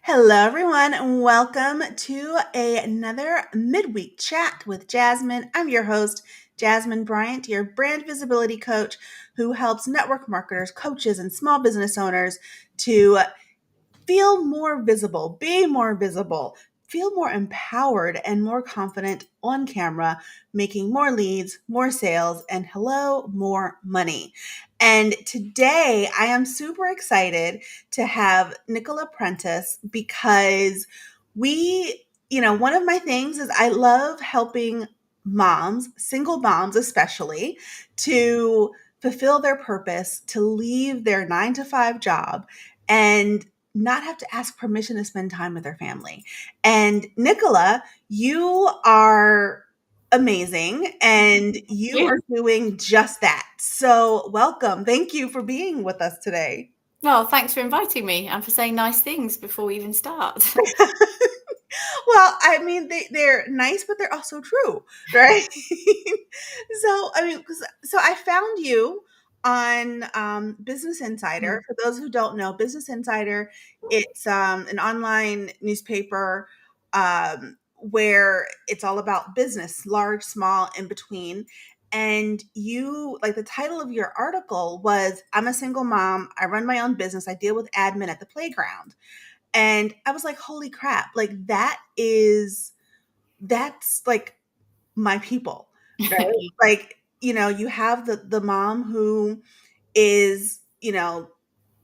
Hello, everyone, and welcome to another midweek chat with Jasmine. I'm your host, Jasmine Bryant, your brand visibility coach who helps network marketers, coaches, and small business owners to feel more visible, be more visible, feel more empowered and more confident on camera, making more leads, more sales, and more money. And today I am super excited to have Nicola Prentis because one of my things is I love helping moms, single moms especially, to fulfill their purpose, to leave their 9 to 5 job and not have to ask permission to spend time with their family. And Nicola, you are amazing and you Yeah. are doing just that. So, welcome. Thank you for being with us today. Well, thanks for inviting me and for saying nice things before we even start. Well, I mean, they're nice, but they're also true, right? So I found you on Business Insider. Mm. For those who don't know, Business Insider, it's an online newspaper where it's all about business, large, small, in between. And you, like the title of your article was, I'm a single mom. I run my own business. I deal with admin at the playground. And I was like, holy crap, like that's like my people, right? Like, you have the mom who is,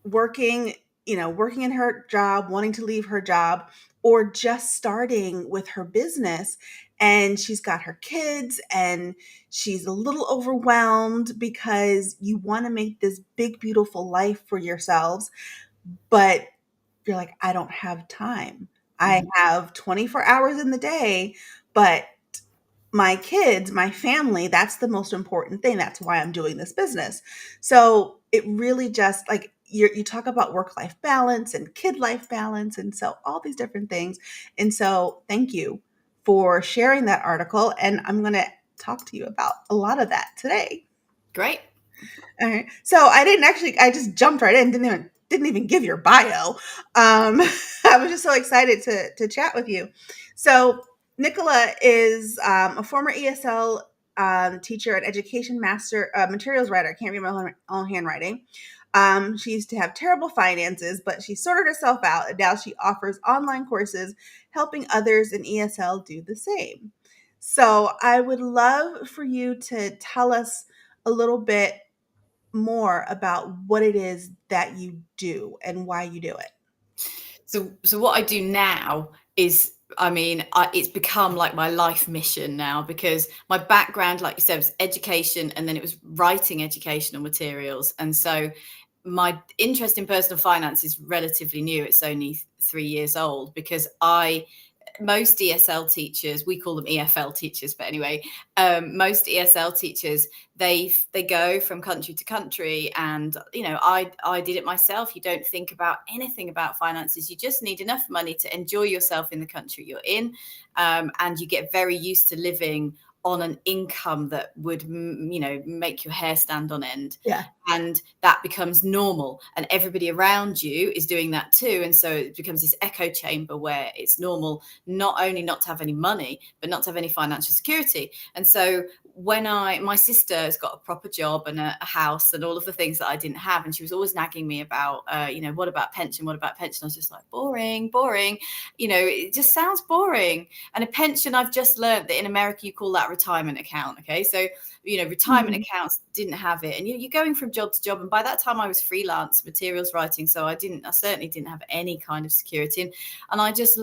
working, working in her job, wanting to leave her job, or just starting with her business. And she's got her kids and she's a little overwhelmed because you want to make this big, beautiful life for yourselves. But you're like, I don't have time. I Mhm. have 24 hours in the day, but my kids, my family, that's the most important thing. That's why I'm doing this business. So it really just like you talk about work life balance and kid life balance. And so all these different things. And so thank you for sharing that article. And I'm going to talk to you about a lot of that today. Great. All right. So I just jumped right in, didn't even give your bio. I was just so excited to chat with you. So Nicola is a former ESL teacher and education master, materials writer. I can't read my own handwriting. She used to have terrible finances, but she sorted herself out, and now she offers online courses helping others in ESL do the same. So I would love for you to tell us a little bit more about what it is that you do and why you do it. So what I do now is, it's become like my life mission now, because my background, like you said, was education, and then it was writing educational materials. And so my interest in personal finance is relatively new. It's only 3 years old, because most ESL teachers, we call them EFL teachers, but anyway, most ESL teachers, they go from country to country, and I did it myself. You don't think about anything about finances. You just need enough money to enjoy yourself in the country you're in, and you get very used to living on an income that would make your hair stand on end. Yeah. And that becomes normal, and everybody around you is doing that too. And so it becomes this echo chamber where it's normal not only not to have any money, but not to have any financial security. And so when my sister has got a proper job and a house and all of the things that I didn't have, and she was always nagging me about, what about pension? What about pension? I was just like, boring, boring. It just sounds boring. And a pension, I've just learned that in America, you call that retirement account. Okay. So, retirement Mhm. accounts didn't have it. And you're going from job to job. And by that time I was freelance materials writing. So I certainly didn't have any kind of security. And I just,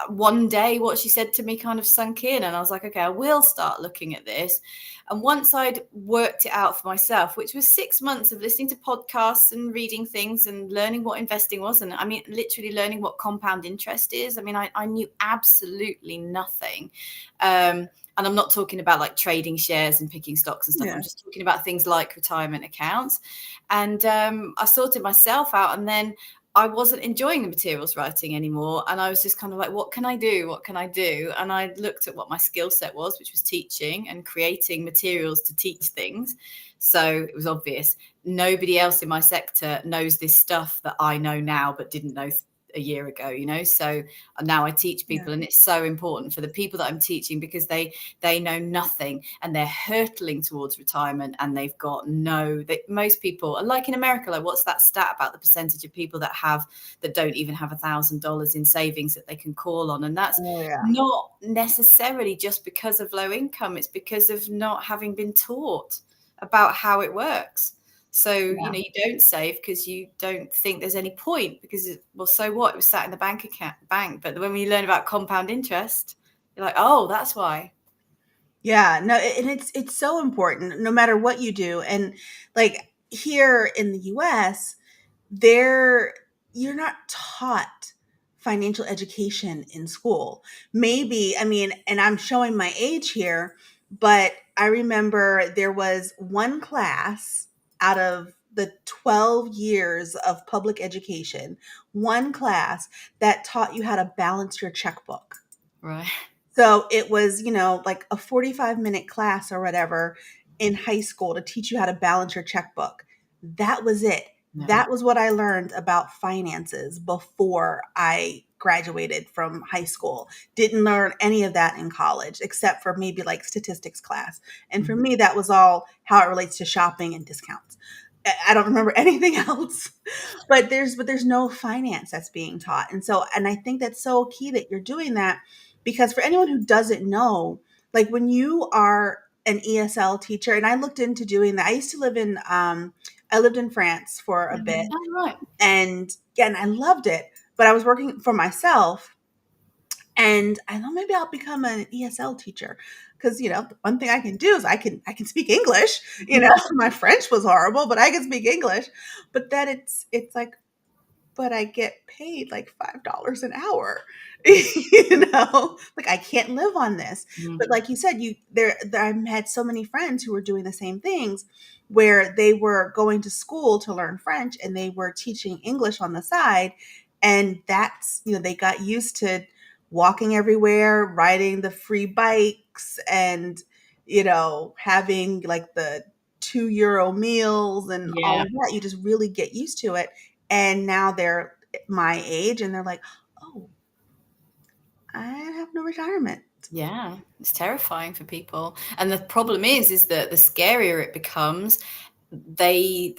one day what she said to me kind of sunk in, and I was like, okay, I will start looking at this. And once I'd worked it out for myself, which was 6 months of listening to podcasts and reading things and learning what investing was, and literally learning what compound interest is. I knew absolutely nothing. And I'm not talking about like trading shares and picking stocks and stuff. I'm Yeah. just talking about things like retirement accounts. And I sorted myself out, and then I wasn't enjoying the materials writing anymore. And I was just kind of like, what can I do? What can I do? And I looked at what my skill set was, which was teaching and creating materials to teach things. So it was obvious. Nobody else in my sector knows this stuff that I know now, but didn't know a year ago, you know. So now I teach people, Yeah. and it's so important for the people that I'm teaching, because they know nothing and they're hurtling towards retirement, and they've got most people are like in America, like what's that stat about the percentage of people that don't even have $1,000 in savings that they can call on? And that's Oh yeah. not necessarily just because of low income, it's because of not having been taught about how it works. So, Yeah. you don't save because you don't think there's any point, because well, so what? It was sat in the bank. But when you learn about compound interest, you're like, oh, that's why. Yeah, no, and it's so important no matter what you do. And like here in the US, there you're not taught financial education in school. Maybe, I mean, and I'm showing my age here, but I remember there was one class out of the 12 years of public education, one class that taught you how to balance your checkbook. Right. So it was, like a 45-minute class or whatever in high school to teach you how to balance your checkbook. That was it. Yeah. That was what I learned about finances before I graduated from high school. Didn't learn any of that in college except for maybe like statistics class. And for Mhm. me, that was all how it relates to shopping and discounts. I don't remember anything else. But there's no finance that's being taught. And I think that's so key that you're doing that, because for anyone who doesn't know, like when you are an ESL teacher, and I looked into doing that. I lived in France for a bit, Oh, right. and yeah, and I loved it. But I was working for myself, and I thought maybe I'll become an ESL teacher, because the one thing I can do is I can speak English. My French was horrible, but I can speak English. But then it's like, but I get paid like $5 an hour. Like I can't live on this. Mm. But like you said, I've had so many friends who were doing the same things, where they were going to school to learn French and they were teaching English on the side. And that's, they got used to walking everywhere, riding the free bikes, and, having like the €2 meals and all Yeah. of that. You just really get used to it. And now they're my age and they're like, "Oh, I have no retirement." Yeah, it's terrifying for people. And the problem is that the scarier it becomes, they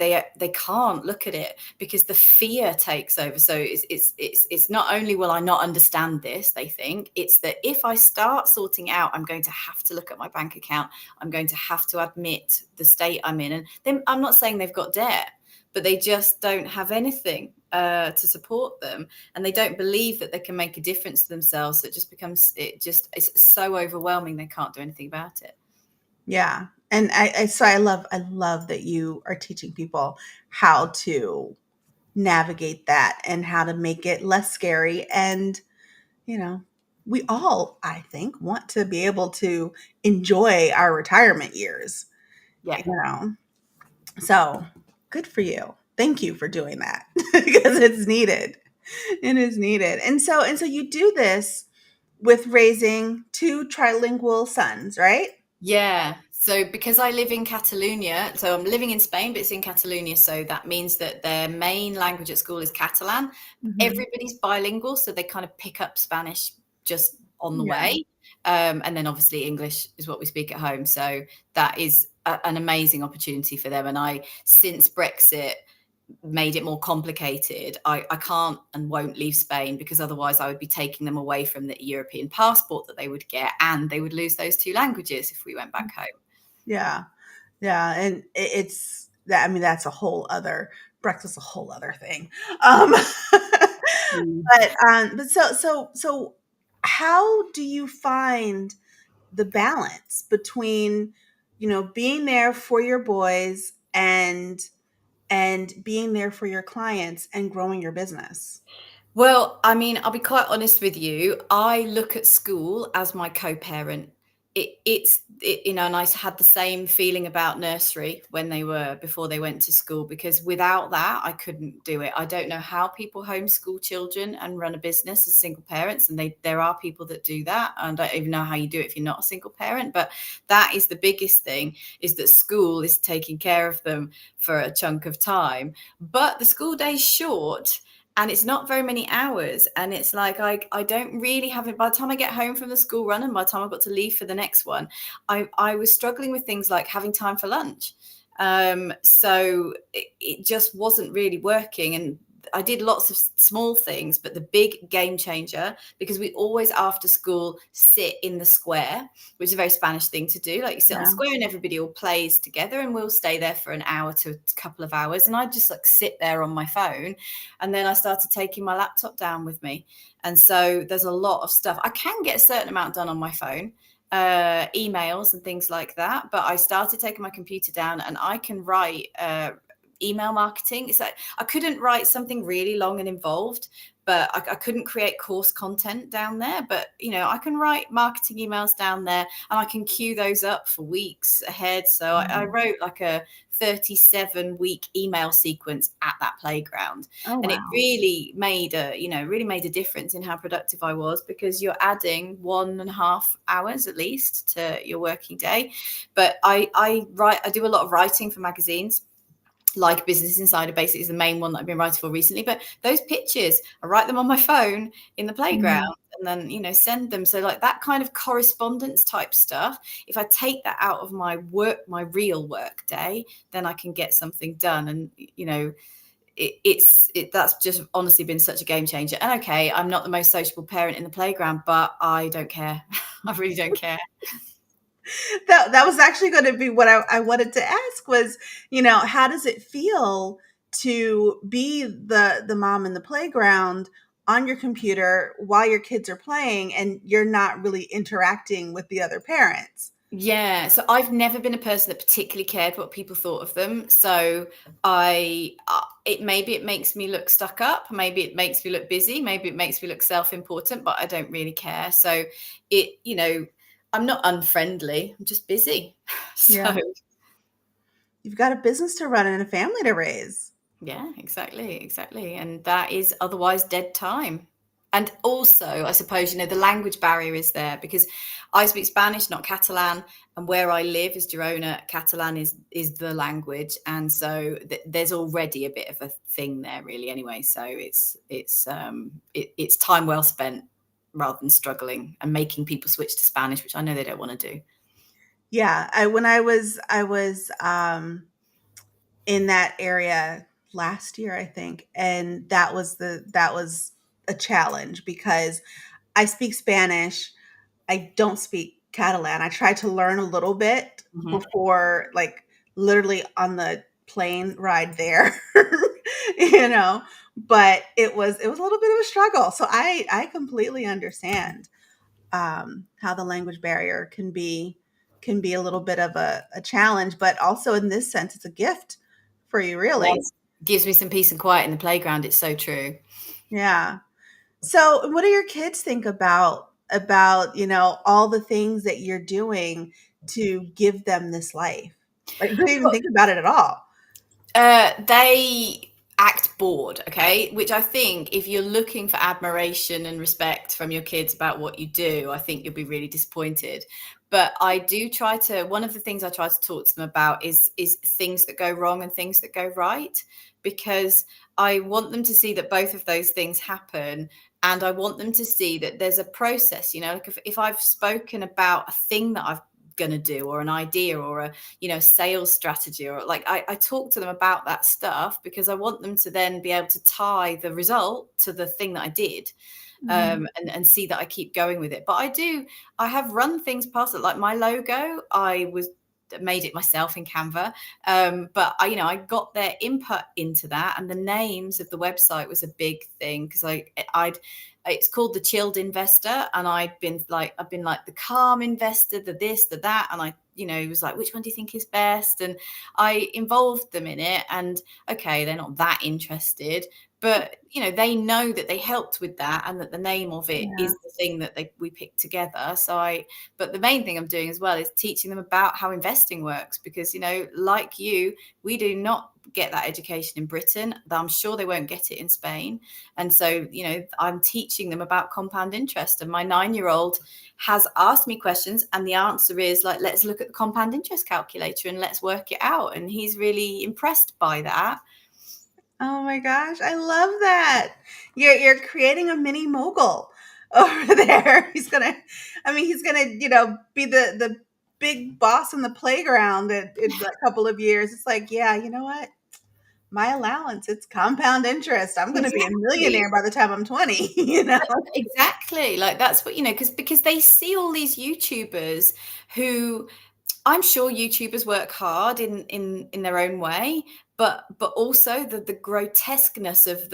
can't look at it, because the fear takes over. So it's not only will I not understand this, they think it's that if I start sorting out, I'm going to have to look at my bank account, I'm going to have to admit the state I'm in. And then I'm not saying they've got debt, but they just don't have anything to support them, and they don't believe that they can make a difference to themselves. So it's so overwhelming, they can't do anything about it. Yeah. And I love that you are teaching people how to navigate that and how to make it less scary. And, you know, we all, I think, want to be able to enjoy our retirement years, Yeah. you know. So, good for you. Thank you for doing that because it's needed. It is needed. And so you do this with raising two trilingual sons, right? Yeah. So because I live in Catalonia, so I'm living in Spain, but it's in Catalonia. So that means that their main language at school is Catalan. Mhm. Everybody's bilingual, so they kind of pick up Spanish just on the Yeah. way. And then obviously English is what we speak at home. So that is an amazing opportunity for them. And since Brexit made it more complicated, I can't and won't leave Spain, because otherwise I would be taking them away from the European passport that they would get, and they would lose those two languages if we went back home. Yeah. Yeah. And it's that, I mean, that's a whole other Brexit's a whole other thing. Um, Mm. but how do you find the balance between, being there for your boys and being there for your clients and growing your business? Well, I mean, I'll be quite honest with you. I look at school as my co-parent. And I had the same feeling about nursery before they went to school, because without that, I couldn't do it. I don't know how people homeschool children and run a business as single parents. And there are people that do that. And I don't even know how you do it if you're not a single parent. But that is the biggest thing, is that school is taking care of them for a chunk of time. But the school day's short. and it's not very many hours, and it's like I don't really have it. By the time I get home from the school run and by the time I've got to leave for the next one, I was struggling with things like having time for lunch. So it just wasn't really working, and I did lots of small things, but the big game changer, because we always after school sit in the square, which is a very Spanish thing to do. Like you sit on the square and everybody all plays together, and we'll stay there for an hour to a couple of hours. And I just like sit there on my phone. And then I started taking my laptop down with me. And so there's a lot of stuff. I can get a certain amount done on my phone, emails and things like that. But I started taking my computer down, and I can write email marketing. It's like I couldn't write something really long and involved, but I couldn't create course content down there. But I can write marketing emails down there, and I can queue those up for weeks ahead. So I wrote like a 37-week email sequence at that playground. Oh, And it wow. really made a difference in how productive I was, because you're adding 1.5 hours at least to your working day. But I do a lot of writing for magazines, like Business Insider basically is the main one that I've been writing for recently. But those pictures, I write them on my phone in the playground and then, send them. So like that kind of correspondence type stuff, if I take that out of my real work day, then I can get something done. And, that's just honestly been such a game changer. And okay, I'm not the most sociable parent in the playground, but I don't care. I really don't care. That was actually going to be what I wanted to ask was, how does it feel to be the mom in the playground on your computer while your kids are playing and you're not really interacting with the other parents? Yeah, so I've never been a person that particularly cared what people thought of them. So maybe it makes me look stuck up, maybe it makes me look busy, maybe it makes me look self-important, but I don't really care. So I'm not unfriendly, I'm just busy. Yeah. So You've got a business to run and a family to raise. yeah, exactly. And that is otherwise dead time. And also, I suppose, the language barrier is there, because I speak Spanish, not Catalan. And where I live is Girona. Catalan is the language. And so there's already a bit of a thing there, really, anyway. So it's time well spent rather than struggling and making people switch to Spanish, which I know they don't want to do. Yeah, when I was in that area last year, I think, and that was a challenge because I speak Spanish. I don't speak Catalan. I tried to learn a little bit Mhm. before, like literally on the plane ride there, you know, but it was a little bit of a struggle. So I completely understand how the language barrier can be a little bit of a challenge, but also in this sense, it's a gift for you, really. Yes. Gives me some peace and quiet in the playground. It's so true. Yeah. So, what do your kids think about all the things that you're doing to give them this life? Like, do they even think about it at all? They act bored, okay? Which I think if you're looking for admiration and respect from your kids about what you do, I think you'll be really disappointed. But I do try to, one of the things I try to talk to them about is things that go wrong and things that go right, because I want them to see that both of those things happen. And I want them to see that there's a process, like if I've spoken about a thing that I've going to do, or an idea, or a sales strategy, or like I talk to them about that stuff, because I want them to then be able to tie the result to the thing that I did, Mhm. and see that I keep going with it. But I have run things past it, like my logo, I made it myself in Canva, but I got their input into that, and the names of the website was a big thing, because I'd it's called the chilled investor, and I've been like the calm investor, the this, the that, and it was like, which one do you think is best? And I involved them in it, and okay, they're not that interested, but they know that they helped with that, and that the name of it Yeah. is the thing that we picked together. But the main thing I'm doing as well is teaching them about how investing works, because like we do not get that education in Britain. I'm sure they won't get it in Spain. And so, I'm teaching them about compound interest. And my 9-year-old has asked me questions, and the answer is like, let's look at the compound interest calculator and let's work it out. And he's really impressed by that. Oh my gosh, I love that. You're creating a mini mogul over there. He's gonna, be the big boss in the playground in a couple of years. It's like, yeah, you know what? My allowance, it's compound interest. I'm gonna be a Exactly. millionaire by the time I'm 20, you know? Exactly. Like that's what, because they see all these YouTubers who I'm sure YouTubers work hard in their own way, but also the grotesqueness of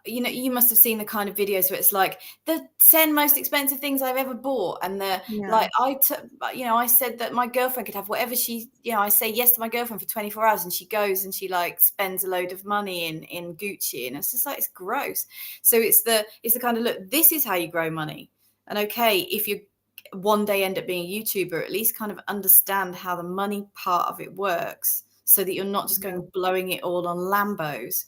you must have seen the kind of videos where it's like the 10 most expensive things I've ever bought, and the Yeah. like I said that my girlfriend could have whatever I say yes to my girlfriend for 24 hours, and she goes and she like spends a load of money in Gucci, and it's just like, it's gross. So it's the kind of, look, this is how you grow money. And okay, if you one day end up being a YouTuber, at least kind of understand how the money part of it works, so that you're not just going Yeah. and blowing it all on Lambos.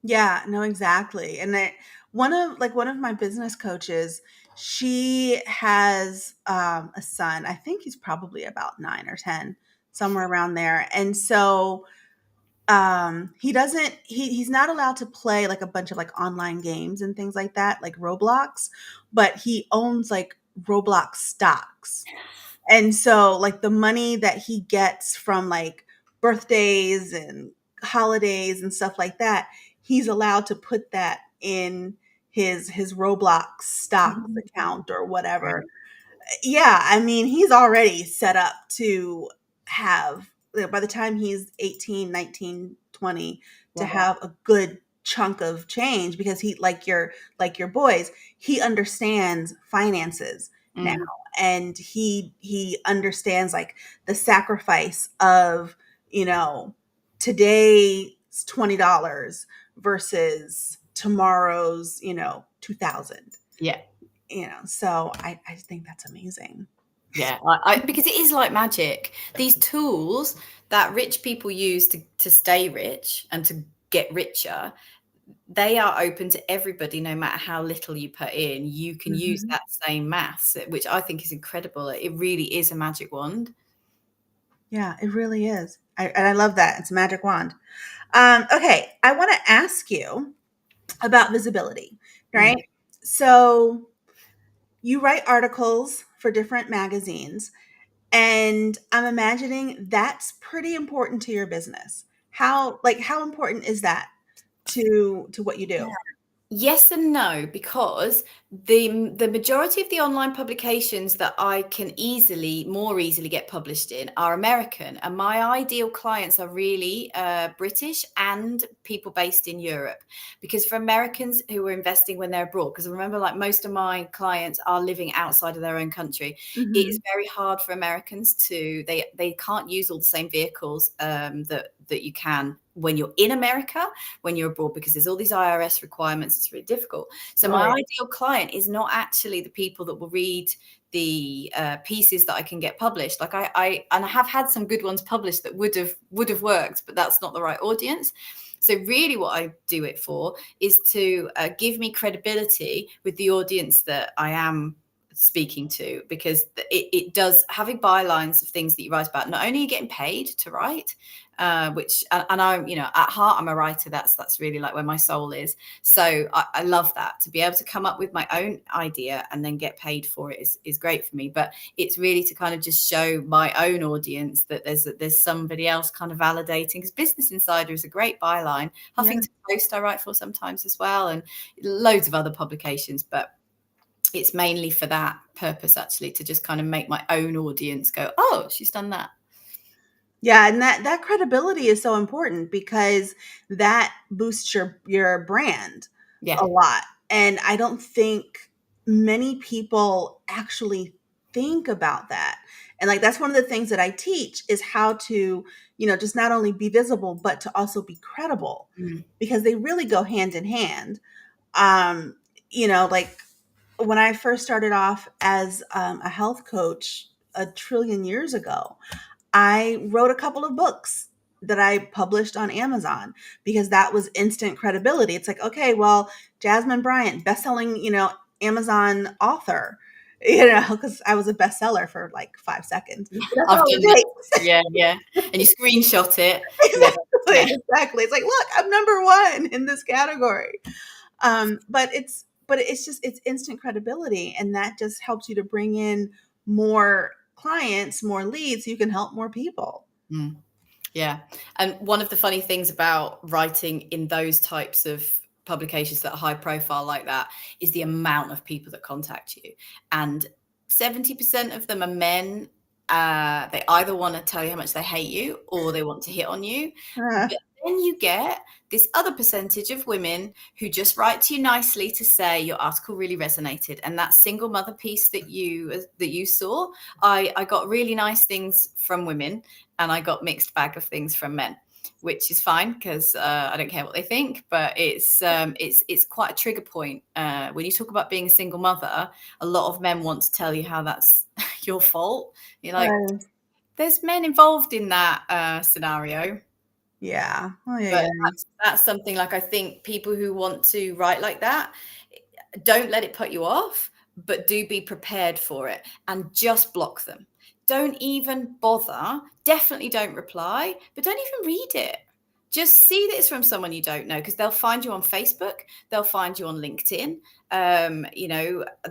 Yeah, no, exactly. And that one of my business coaches, she has a son. I think he's probably about 9 or 10, somewhere around there. And so he's not allowed to play like a bunch of like online games and things like that, like Roblox, but he owns like Roblox stocks. And so, like, the money that he gets from like birthdays and holidays and stuff like that, he's allowed to put that in his Roblox stocks Mhm. account or whatever. Right. Yeah, I mean, he's already set up to have, by the time he's 18, 19, 20, to Yeah. have a good chunk of change, because he, like your boys, he understands finances now, Mm. and he understands like the sacrifice of, today's $20 versus tomorrow's, 2000. Yeah. So I think that's amazing. Yeah. Because it is like magic. These tools that rich people use to stay rich and to get richer, they are open to everybody, no matter how little you put in. You can use Mhm. that same maths, which I think is incredible. It really is a magic wand. Yeah, it really is. And I love that. It's a magic wand. Okay, I want to ask you about visibility, Mm. right? So you write articles for different magazines, and I'm imagining that's pretty important to your business. How important is that to what you do? Yes and no, because the majority of the online publications that I can more easily get published in are American, and my ideal clients are really British and people based in Europe. Because for Americans who are investing when they're abroad, because remember, like, most of my clients are living outside of their own country, it is Mhm. very hard for Americans to they can't use all the same vehicles that you can when you're in America, when you're abroad, because there's all these IRS requirements. It's really difficult. So Oh my yeah. ideal client is not actually the people that will read the pieces that I can get published. Like I have had some good ones published that would have worked, but that's not the right audience. So really what I do it for is to give me credibility with the audience that I am speaking to, because it does, having bylines of things that you write about. Not only are you getting paid to write, which, and I'm, at heart, I'm a writer. That's really like where my soul is. So I love that. To be able to come up with my own idea and then get paid for it is great for me. But it's really to kind of just show my own audience that there's somebody else kind of validating. Because Business Insider is a great byline. Yeah. Huffington Post I write for sometimes as well, and loads of other publications. But it's mainly for that purpose, actually, to just kind of make my own audience go, oh, she's done that. Yeah, and that credibility is so important, because that boosts your brand Yeah. a lot. And I don't think many people actually think about that. And like, that's one of the things that I teach, is how to, just not only be visible, but to also be credible, Mm. because they really go hand in hand. Like, when I first started off as a health coach a trillion years ago, I wrote a couple of books that I published on Amazon, because that was instant credibility. It's like, okay, well, Jasmine Bryant, best-selling, Amazon author. because I was a bestseller for like 5 seconds. That's I've all done it that. takes. Yeah, yeah. And you screenshot it. Yeah, Exactly, yeah. exactly. It's like, look, I'm number one in this category. But it's just it's instant credibility, and that just helps you to bring in more clients, more leads, so you can help more people. Mm. Yeah. And one of the funny things about writing in those types of publications that are high profile like that is the amount of people that contact you. And 70% of them are men. They either want to tell you how much they hate you or they want to hit on you. Uh, But then you get this other percentage of women who just write to you nicely to say your article really resonated. And that single mother piece that you saw, I got really nice things from women, and I got mixed bag of things from men, which is fine because I don't care what they think. But it's quite a trigger point when you talk about being a single mother. A lot of men want to tell you how that's your fault. You're like, uh, there's men involved in that scenario. yeah. Oh, yeah, But yeah. that's something, like, I think people who want to write like that, don't let it put you off, but do be prepared for it and just block them. Don't even bother. Definitely don't reply, but don't even read it. Just see that it's from someone you don't know, because they'll find you on Facebook, they'll find you on LinkedIn.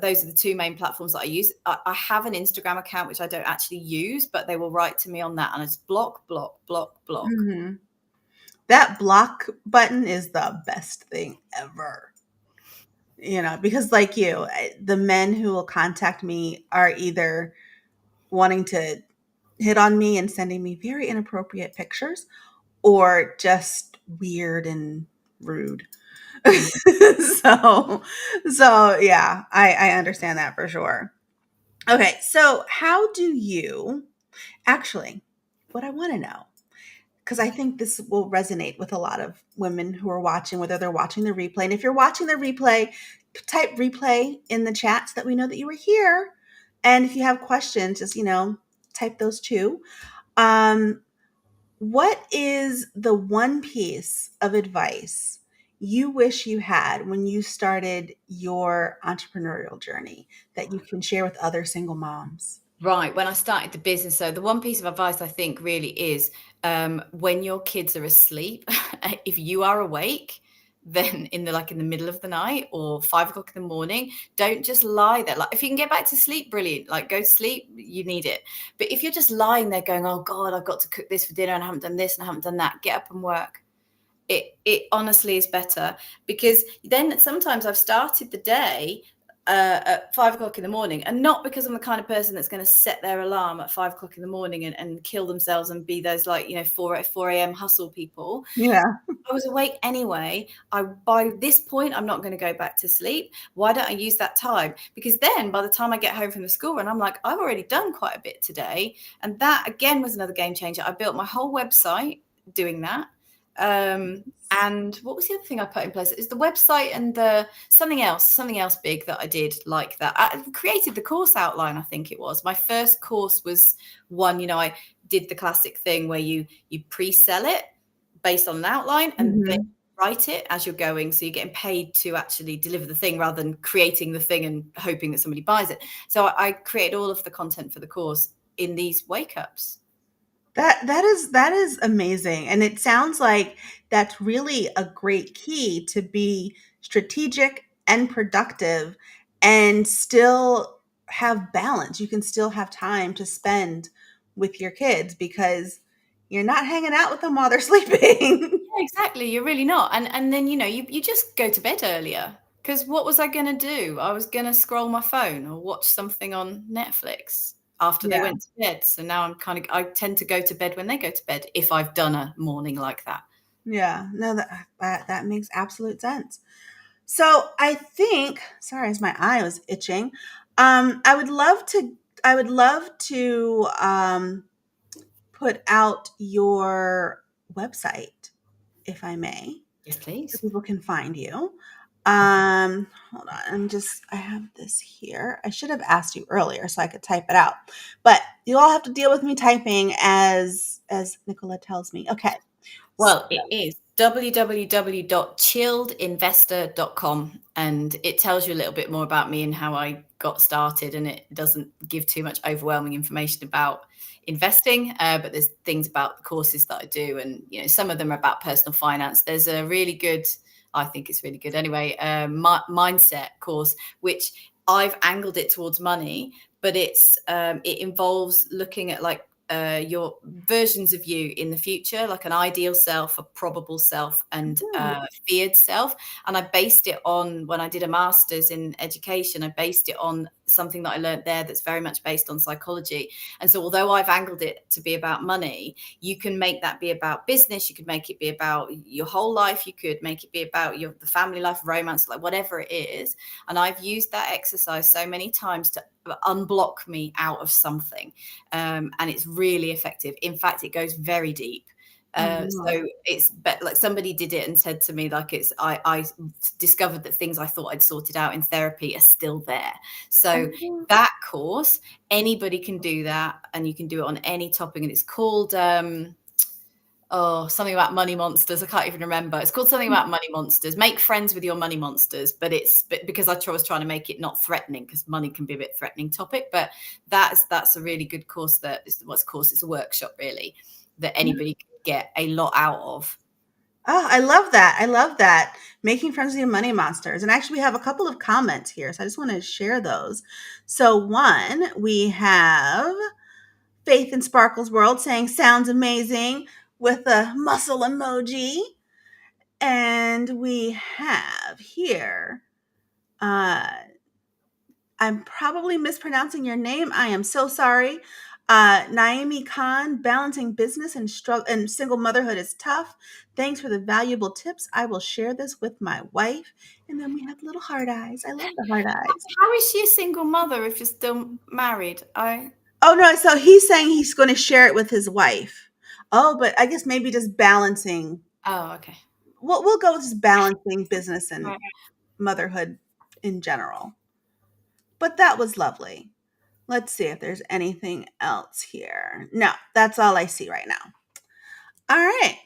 Those are the two main platforms that I use. I have an Instagram account which I don't actually use, but they will write to me on that, and it's block, block, block, block. Mhm. That block button is the best thing ever. Because like you, the men who will contact me are either wanting to hit on me and sending me very inappropriate pictures, or just weird and rude. Mm. so so yeah, I understand that for sure. Okay, so how do you actually, what I want to know, because I think this will resonate with a lot of women who are watching, whether they're watching the replay. And if you're watching the replay, type replay in the chat so that we know that you were here. And if you have questions, just, type those too. Um, what is the one piece of advice you wish you had when you started your entrepreneurial journey that you can share with other single moms? Right. When I started the business, so the one piece of advice I think really is, when your kids are asleep, if you are awake, then in the middle of the night or 5 o'clock in the morning, don't just lie there. Like, if you can get back to sleep, brilliant. Like, go to sleep, you need it. But if you're just lying there going, oh God, I've got to cook this for dinner and I haven't done this and I haven't done that, get up and work. It honestly is better, because then sometimes I've started the day at 5 o'clock in the morning, and not because I'm the kind of person that's going to set their alarm at 5 o'clock in the morning and kill themselves and be those, like, 4 a.m. hustle people. Yeah. I was awake anyway. By this point, I'm not going to go back to sleep. Why don't I use that time? Because then by the time I get home from the school run, I'm like, I've already done quite a bit today. And that again was another game changer. I built my whole website doing that. And what was the other thing I put in place? It's the website and the something else big that I did like that. I created the course outline, I think it was. My first course was one, I did the classic thing where you pre-sell it based on an outline, and then Mhm. write it as you're going. So you're getting paid to actually deliver the thing rather than creating the thing and hoping that somebody buys it. So I created all of the content for the course in these wake ups. That is amazing, and it sounds like that's really a great key to be strategic and productive, and still have balance. You can still have time to spend with your kids because you're not hanging out with them while they're sleeping. Yeah, exactly. You're really not. And then, you just go to bed earlier. Because what was I going to do? I was going to scroll my phone or watch something on Netflix after they Yeah, went to bed. So now I tend to go to bed when they go to bed if I've done a morning like that. yeah. No, that makes absolute sense. So I think, sorry, as my eye was itching, I would love to put out your website, if I may, Yes, so please. people can find you. Hold on, I have this here. I should have asked you earlier so I could type it out, but you all have to deal with me typing as Nicola tells me. Okay. So, Well, it is www.chilledinvestor.com, and it tells you a little bit more about me and how I got started, and it doesn't give too much overwhelming information about investing, but there's things about the courses that I do, and some of them are about personal finance. There's a really good, I think it's really good anyway, mindset course, which I've angled it towards money, but it involves looking at like your versions of you in the future, like an ideal self, a probable self, and feared self. And I based it on, when I did a master's in education, I based it on something that I learned there that's very much based on psychology. And so although I've angled it to be about money, you can make that be about business, you could make it be about your whole life, you could make it be about the family life, romance, like whatever it is. And I've used that exercise so many times to unblock me out of something, and it's really effective. In fact, it goes very deep. So it's like somebody did it and said to me, like, I discovered that things I thought I'd sorted out in therapy are still there. So that course, anybody can do that, and you can do it on any topic, and it's called something about money monsters. I can't even remember. It's called something about money monsters. Make friends with your money monsters. But because I was trying to make it not threatening, because money can be a bit threatening topic. But that's a really good course. It's a workshop really that anybody can get a lot out of. Oh, I love that. I love that. Making friends with your money monsters. And actually, we have a couple of comments here. So I just want to share those. So, one, we have Faith in Sparkle's World saying, sounds amazing, with a muscle emoji. And we have here, I'm probably mispronouncing your name. I am so sorry. Naomi Khan, balancing business and single motherhood is tough. Thanks for the valuable tips. I will share this with my wife. And then we have little heart eyes. I love the heart eyes. How is she a single mother if you're still married? Oh, no. So he's saying he's going to share it with his wife. Oh, but I guess maybe just balancing. Oh, okay. We'll go with just balancing business and Right. motherhood in general. But that was lovely. Let's see if there's anything else here. No, that's all I see right now. All right.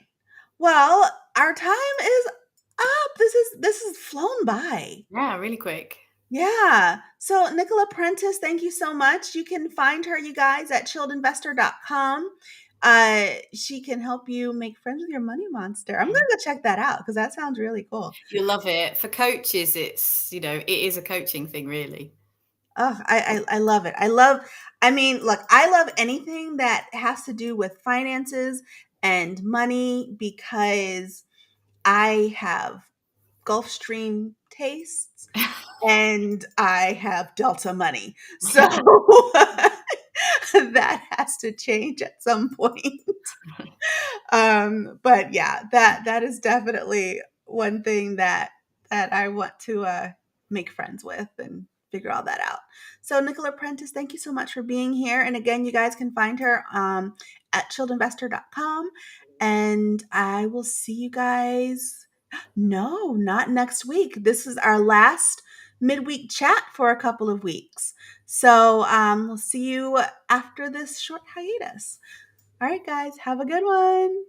Well, our time is up. This is flown by. Yeah, really quick. Yeah. So Nicola Prentis, thank you so much. You can find her, you guys, at chilledinvestor.com. She can help you make friends with your money monster. I'm gonna go check that out because that sounds really cool. You'll love it. For coaches, it is a coaching thing, really. Oh, I love it. Look, I love anything that has to do with finances and money because I have Gulfstream tastes and I have Delta money. So that has to change at some point. But yeah, that is definitely one thing that I want to make friends with and figure all that out. So Nicola Prentis, thank you so much for being here. And again, you guys can find her at chilledinvestor.com. And I will see you guys. No, not next week. This is our last midweek chat for a couple of weeks. So we'll see you after this short hiatus. All right, guys, have a good one.